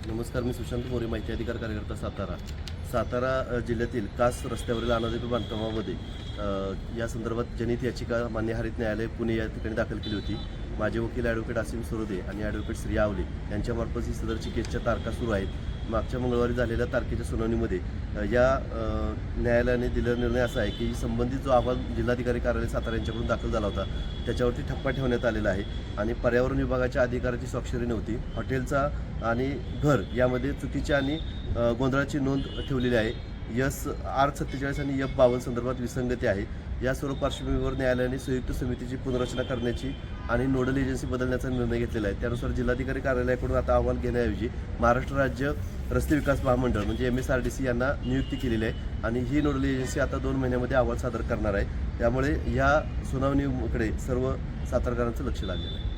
नमस्कार, मी सुशांत मोरे, माहिती अधिकार कार्यकर्ता, सातारा जिल्ह्यातील कास रस्त्यावरील अनाधिकृत बांधकामामध्ये या संदर्भात जनहित याचिका मान्य हरित न्यायालय पुणे या ठिकाणी दाखल केली होती. माझे वकील ॲडव्होकेट आसिम सरोदे आणि ॲडव्होकेट श्री आवले यांच्यामार्फत ही सदरची केसच्या तारखा सुरू आहेत. मागच्या मंगळवारी झालेल्या तारखेच्या सुनावणीमध्ये या न्यायालयाने दिलेला निर्णय असा आहे की संबंधित जो अहवाल जिल्हाधिकारी कार्यालय सातारा यांच्याकडून दाखल झाला होता त्याच्यावरती ठप्पा ठेवण्यात आलेला आहे आणि पर्यावरण विभागाच्या अधिकाऱ्याची स्वाक्षरी नव्हती. हॉटेलचा आणि घर यामध्ये चुकीची आणि गोंधळाची नोंद ठेवलेली आहे. R47 आणि F52 संदर्भात विसंगती आहे. या सर्व पार्श्वभूमीवर न्यायालयाने संयुक्त समितीची पुनर्रचना करण्याची आणि नोडल एजन्सी बदलण्याचा निर्णय घेतलेला आहे. त्यानुसार जिल्हाधिकारी कार्यालयाकडून आता अहवाल घेण्याऐवजी महाराष्ट्र राज्य रस्ते विकास महामंडळ म्हणजे MSRDC यांना नियुक्ती केलेली आहे आणि ही नोडल एजन्सी आता 2 महिन्यामध्ये अहवाल सादर करणार आहे. त्यामुळे या सुनावणीकडे सर्व सातारकरांचं लक्ष लागलेलं आहे.